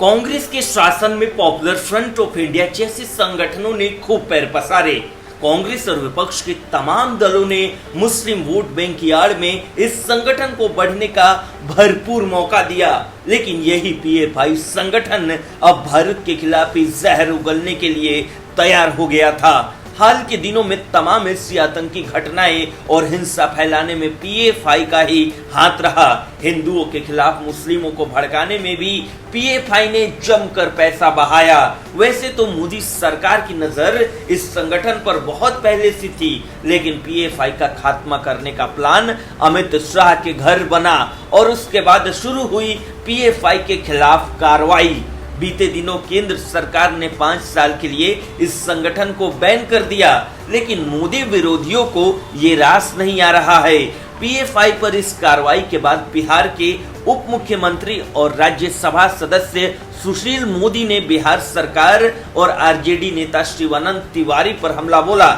कांग्रेस के शासन में पॉपुलर फ्रंट ऑफ इंडिया जैसे संगठनों ने खूब पैर पसारे। कांग्रेस और विपक्ष के तमाम दलों ने मुस्लिम वोट बैंक की आड़ में इस संगठन को बढ़ने का भरपूर मौका दिया, लेकिन यही पीएफआई संगठन अब भारत के खिलाफ ही जहर उगलने के लिए तैयार हो गया था। हाल के दिनों में तमाम ऐसी आतंकी घटनाएं और हिंसा फैलाने में पीएफआई का ही हाथ रहा। हिंदुओं के खिलाफ मुस्लिमों को भड़काने में भी पीएफआई ने जमकर पैसा बहाया। वैसे तो मोदी सरकार की नजर इस संगठन पर बहुत पहले से थी, लेकिन पीएफआई का खात्मा करने का प्लान अमित शाह के घर बना और उसके बाद शुरू हुई पीएफआई के खिलाफ कार्रवाई। बीते दिनों केंद्र सरकार ने 5 साल के लिए इस संगठन को बैन कर दिया, लेकिन मोदी विरोधियों को ये रास नहीं आ रहा है। पीएफआई पर इस कार्रवाई के बाद बिहार के उप मुख्यमंत्री और राज्यसभा सदस्य सुशील मोदी ने बिहार सरकार और आरजेडी नेता शिवानंद तिवारी पर हमला बोला।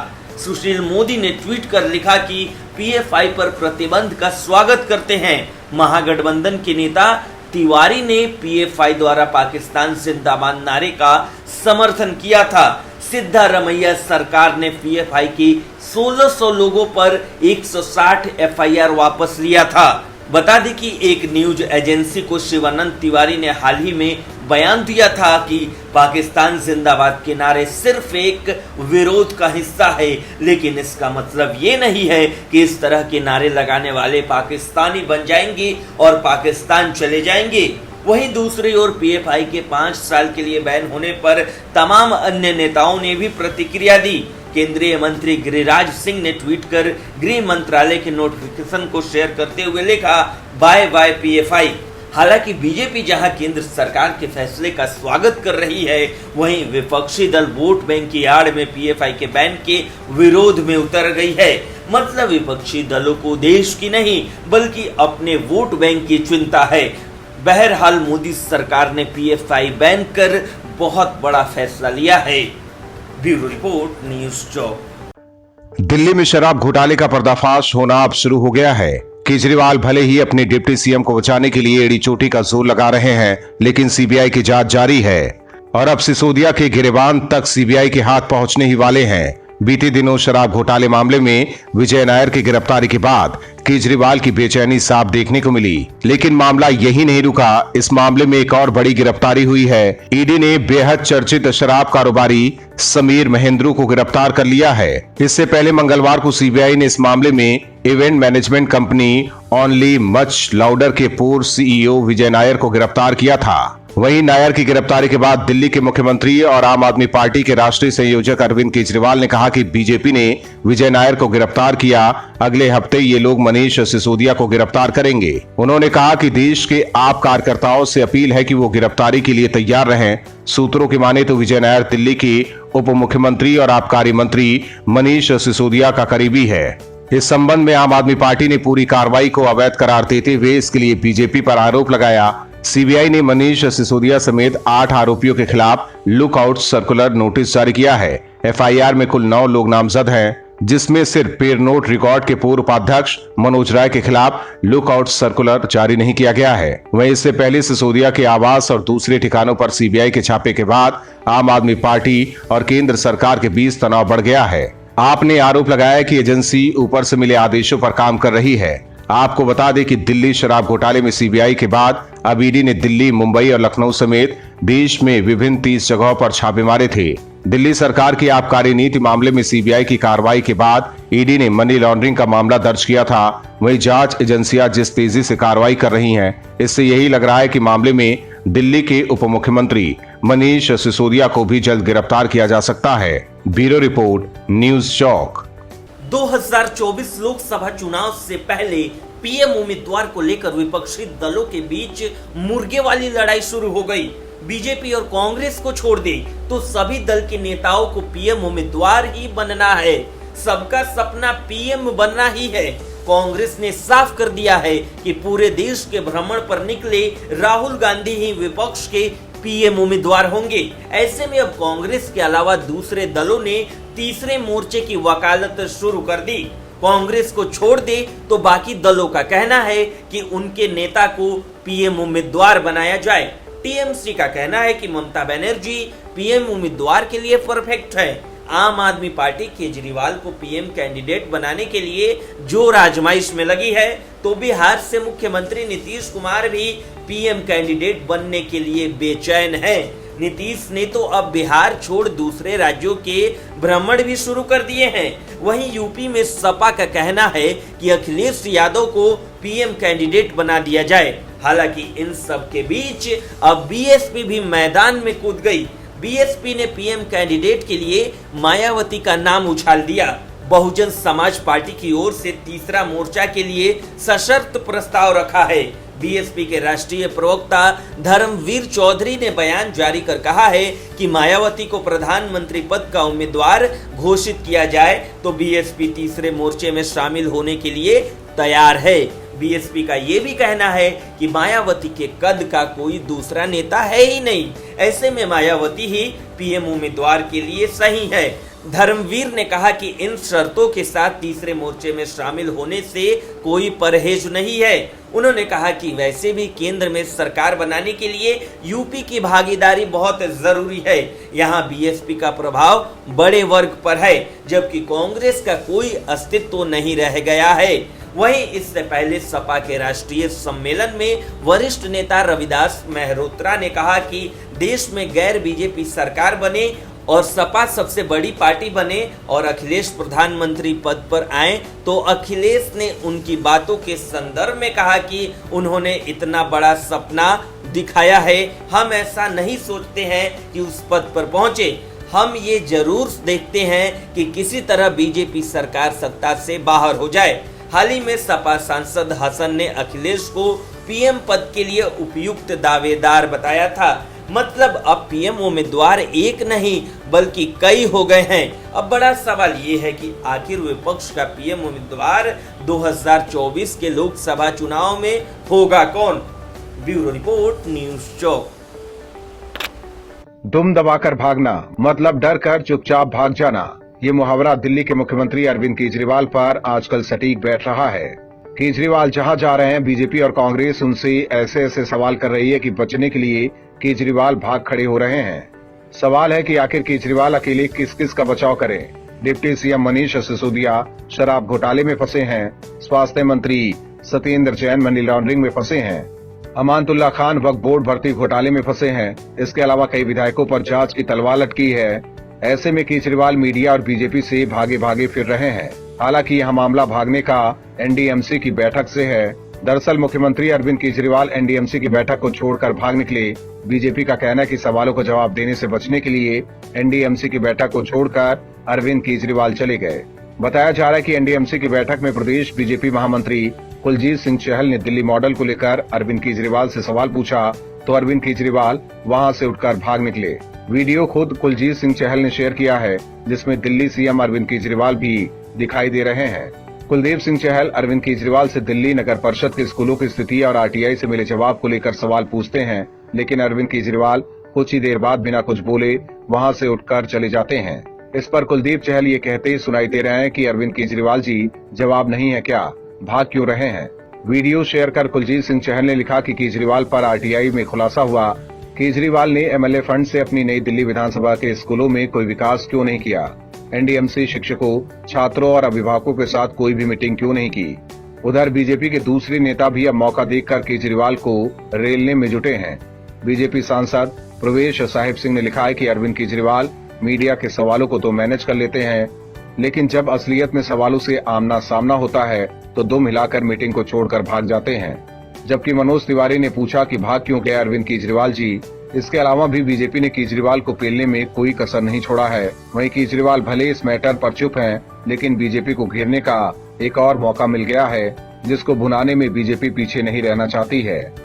सुशील मोदी ने ट्वीट कर लिखा कि पीएफआई पर प्रतिबंध का स्वागत करते हैं। महागठबंधन के नेता तिवारी ने पीएफआई द्वारा पाकिस्तान जिंदाबाद नारे का समर्थन किया था। सिद्धारमैया सरकार ने पीएफआई की 1600 लोगों पर 160 एफआईआर वापस लिया था। बता दें कि एक न्यूज एजेंसी को शिवानंद तिवारी ने हाल ही में बयान दिया था कि पाकिस्तान जिंदाबाद के नारे सिर्फ एक विरोध का हिस्सा है, लेकिन इसका मतलब ये नहीं है कि इस तरह के नारे लगाने वाले पाकिस्तानी बन जाएंगे और पाकिस्तान चले जाएंगे। वहीं दूसरी ओर पीएफआई के 5 साल के लिए बैन होने पर तमाम अन्य नेताओं ने भी प्रतिक्रिया दी। केंद्रीय मंत्री गिरिराज सिंह ने ट्वीट कर गृह मंत्रालय के नोटिफिकेशन को शेयर करते हुए लिखा, बाय बाय पीएफआई। हालांकि बीजेपी जहां केंद्र सरकार के फैसले का स्वागत कर रही है, वहीं विपक्षी दल वोट बैंक की आड़ में पीएफआई के बैन के विरोध में उतर गई है। मतलब विपक्षी दलों को देश की नहीं बल्कि अपने वोट बैंक की चिंता है। बहरहाल मोदी सरकार ने पीएफआई बैन कर बहुत बड़ा फैसला लिया है। ब्यूरो रिपोर्ट, न्यूज़ चौक। दिल्ली में शराब घोटाले का पर्दाफाश होना अब शुरू हो गया है। केजरीवाल भले ही अपने डिप्टी सीएम को बचाने के लिए एड़ी चोटी का जोर लगा रहे हैं, लेकिन सीबीआई की जांच जारी है और अब सिसोदिया के गिरेबान तक सीबीआई के हाथ पहुंचने ही वाले हैं। बीते दिनों शराब घोटाले मामले में विजय नायर की गिरफ्तारी के बाद केजरीवाल की बेचैनी साफ देखने को मिली, लेकिन मामला यही नहीं रुका। इस मामले में एक और बड़ी गिरफ्तारी हुई है। ईडी ने बेहद चर्चित शराब कारोबारी समीर महेंद्रू को गिरफ्तार कर लिया है। इससे पहले मंगलवार को सीबीआई ने इस मामले में event management company only much louder के पूर्व सीईओ विजय नायर को गिरफ्तार किया था। वहीं नायर की गिरफ्तारी के बाद दिल्ली के मुख्यमंत्री और आम आदमी पार्टी के राष्ट्रीय संयोजक अरविंद केजरीवाल ने कहा कि बीजेपी ने विजय नायर को गिरफ्तार किया, अगले हफ्ते ये लोग मनीष सिसोदिया को गिरफ्तार करेंगे। उन्होंने कहा कि देश के आप कार्यकर्ताओं से अपील है कि वो गिरफ्तारी के लिए तैयार रहें। सूत्रों की माने तो विजय नायर दिल्ली के उप मुख्यमंत्री और आबकारी मंत्री मनीष सिसोदिया का करीबी है। इस संबंध में आम आदमी पार्टी ने पूरी कार्रवाई को अवैध करार देते हुए इसके लिए बीजेपी पर आरोप लगाया। सीबीआई ने मनीष सिसोदिया समेत 8 आरोपियों के खिलाफ लुकआउट सर्कुलर नोटिस जारी किया है। एफआईआर में कुल 9 लोग नामजद हैं, जिसमें सिर्फ पेरनोट रिकॉर्ड के पूर्व उपाध्यक्ष मनोज राय के खिलाफ लुकआउट सर्कुलर जारी नहीं किया गया है। वहीं इससे पहले सिसोदिया के आवास और दूसरे ठिकानों पर सीबीआई के छापे के बाद आम आदमी पार्टी और केंद्र सरकार के बीच तनाव बढ़ गया है। आपने आरोप लगाया कि एजेंसी ऊपर से मिले आदेशों पर काम कर रही है। आपको बता दें कि दिल्ली शराब घोटाले में सीबीआई के बाद अब ईडी ने दिल्ली, मुंबई और लखनऊ समेत देश में विभिन्न 30 जगहों पर छापे मारे थे। दिल्ली सरकार की आबकारी नीति मामले में सीबीआई की कार्रवाई के बाद ईडी ने मनी लॉन्ड्रिंग का मामला दर्ज किया था। वहीं जांच एजेंसियां जिस तेजी से कार्रवाई कर रही हैं, इससे यही लग रहा है कि मामले में दिल्ली के उप मुख्यमंत्री मनीष सिसोदिया को भी जल्द गिरफ्तार किया जा सकता है। ब्यूरो रिपोर्ट, न्यूज़ चौक। 2024 लोकसभा चुनाव से पहले पीएम उम्मीदवार को लेकर विपक्षी दलों के बीच मुर्गे वाली लड़ाई शुरू हो गई। बीजेपी और कांग्रेस को छोड़ दे तो सभी दल के नेताओं को पीएम उम्मीदवार ही बनना है। सबका सपना पीएम बनना ही है। कांग्रेस ने साफ कर दिया है कि पूरे देश के भ्रमण पर निकले राहुल गांधी ही विपक्ष के पीएम उम्मीदवार होंगे। ऐसे में अब कांग्रेस के अलावा दूसरे दलों ने तीसरे मोर्चे की वकालत शुरू कर दी। कांग्रेस को छोड़ दे तो बाकी दलों का कहना है कि उनके नेता को पीएम उम्मीदवार बनाया जाए। टीएमसी का कहना है कि ममता बनर्जी पीएम उम्मीदवार के लिए परफेक्ट है। आम आदमी पार्टी केजरीवाल को पीएम कैंडिडेट बनाने के लिए जोर आजमाइश में लगी है, तो बिहार से मुख्यमंत्री नीतीश कुमार भी पीएम कैंडिडेट बनने के लिए बेचैन है। नीतीश ने तो अब बिहार छोड़ दूसरे राज्यों के भ्रमण भी शुरू कर दिए हैं। वहीं यूपी में सपा का कहना है कि अखिलेश यादव को पीएम कैंडिडेट बना दिया जाए। हालांकि इन सब के बीच अब बीएसपी भी मैदान में कूद गई। बीएसपी ने पीएम कैंडिडेट के लिए मायावती का नाम उछाल दिया। बहुजन समाज पार्टी की ओर से तीसरा मोर्चा के लिए सशर्त प्रस्ताव रखा है। बीएसपी के राष्ट्रीय प्रवक्ता धर्मवीर चौधरी ने बयान जारी कर कहा है कि मायावती को प्रधानमंत्री पद का उम्मीदवार घोषित किया जाए तो बीएसपी तीसरे मोर्चे में शामिल होने के लिए तैयार है। बीएसपी का ये भी कहना है कि मायावती के कद का कोई दूसरा नेता है ही नहीं, ऐसे में मायावती ही पीएम उम्मीदवार के लिए सही है। धर्मवीर ने कहा कि इन शर्तों के साथ तीसरे मोर्चे में शामिल होने से कोई परहेज नहीं है। उन्होंने कहा कि वैसे भी केंद्र में सरकार बनाने के लिए यूपी की भागीदारी बहुत जरूरी है। यहाँ बीएसपी का प्रभाव बड़े वर्ग पर है, जबकि कांग्रेस का कोई अस्तित्व नहीं रह गया है। वहीं इससे पहले सपा के राष्ट्रीय सम्मेलन में वरिष्ठ नेता रविदास मेहरोत्रा ने कहा कि देश में गैर बीजेपी सरकार बने और सपा सबसे बड़ी पार्टी बने और अखिलेश प्रधानमंत्री पद पर आए तो अखिलेश ने उनकी बातों के संदर्भ में कहा कि उन्होंने इतना बड़ा सपना दिखाया है। हम ऐसा नहीं सोचते हैं कि उस पद पर पहुंचे, हम ये जरूर देखते हैं कि किसी तरह बीजेपी सरकार सत्ता से बाहर हो जाए। हाल ही में सपा सांसद हसन ने अखिलेश को पीएम पद के लिए उपयुक्त दावेदार बताया था। मतलब अब पीएम उम्मीदवार एक नहीं बल्कि कई हो गए हैं। अब बड़ा सवाल ये है कि आखिर विपक्ष का पीएम उम्मीदवार 2024 के लोकसभा चुनाव में होगा कौन? ब्यूरो रिपोर्ट, न्यूज़ चौक। दुम दबाकर भागना मतलब डर कर चुपचाप भाग जाना, ये मुहावरा दिल्ली के मुख्यमंत्री अरविंद केजरीवाल पर आजकल सटीक बैठ रहा है। केजरीवाल जहां जा रहे हैं, बीजेपी और कांग्रेस उनसे ऐसे ऐसे सवाल कर रही है कि बचने के लिए केजरीवाल भाग खड़े हो रहे हैं। सवाल है कि आखिर केजरीवाल अकेले किस किस का बचाव करें। डिप्टी सीएम मनीष सिसोदिया शराब घोटाले में फंसे हैं, स्वास्थ्य मंत्री सत्येंद्र जैन मनी लॉन्ड्रिंग में फंसे हैं, अमानतुल्लाह खान वक्फ बोर्ड भर्ती घोटाले में फंसे हैं। इसके अलावा कई विधायकों पर जांच की तलवार लटकी है। ऐसे में केजरीवाल मीडिया और बीजेपी से भागे भागे फिर रहे हैं। हालांकि यह मामला भागने का एनडीएमसी की बैठक से है। दरअसल मुख्यमंत्री अरविंद केजरीवाल एनडीएमसी की बैठक को छोड़कर भाग निकले। बीजेपी का कहना है कि सवालों को जवाब देने से बचने के लिए एनडीएमसी की बैठक को छोड़कर अरविंद केजरीवाल चले गए। बताया जा रहा है कि एनडीएमसी की बैठक में प्रदेश बीजेपी महामंत्री कुलजीत सिंह चहल ने दिल्ली मॉडल को लेकर अरविंद केजरीवाल से सवाल पूछा तो अरविंद केजरीवाल वहां से उठकर भाग निकले। वीडियो खुद कुलजीत सिंह चहल ने शेयर किया है, जिसमें दिल्ली सीएम अरविंद केजरीवाल भी दिखाई दे रहे हैं। कुलदीप सिंह चहल अरविंद केजरीवाल से दिल्ली नगर परिषद के स्कूलों की स्थिति और आरटीआई से मिले जवाब को लेकर सवाल पूछते हैं, लेकिन अरविंद केजरीवाल कुछ ही देर बाद बिना कुछ बोले वहां से उठकर चले जाते हैं। इस पर कुलदीप चहल ये कहते सुनाई दे रहे हैं कि अरविंद केजरीवाल जी जवाब नहीं है क्या, भाग क्यों रहे हैं। वीडियो शेयर कर कुलजीत सिंह चहल ने लिखा कि केजरीवाल पर आरटीआई में खुलासा हुआ, केजरीवाल ने एमएलए फंड से अपनी नई दिल्ली विधानसभा के स्कूलों में कोई विकास क्यों नहीं किया, एनडीएमसी शिक्षकों, छात्रों और अभिभावकों के साथ कोई भी मीटिंग क्यों नहीं की। उधर बीजेपी के दूसरे नेता भी अब मौका देखकर केजरीवाल को रेलने में जुटे हैं। बीजेपी सांसद प्रवेश साहिब सिंह ने लिखा है कि अरविंद केजरीवाल मीडिया के सवालों को तो मैनेज कर लेते हैं, लेकिन जब असलियत में सवालों से आमना सामना होता है तो दुम हिलाकर मीटिंग को छोड़कर भाग जाते हैं। जबकि मनोज तिवारी ने पूछा कि भाग क्यों गए अरविंद केजरीवाल जी। इसके अलावा भी बीजेपी ने केजरीवाल को पेलने में कोई कसर नहीं छोड़ा है। वहीं केजरीवाल भले इस मैटर पर चुप हैं, लेकिन बीजेपी को घेरने का एक और मौका मिल गया है, जिसको भुनाने में बीजेपी पीछे नहीं रहना चाहती है।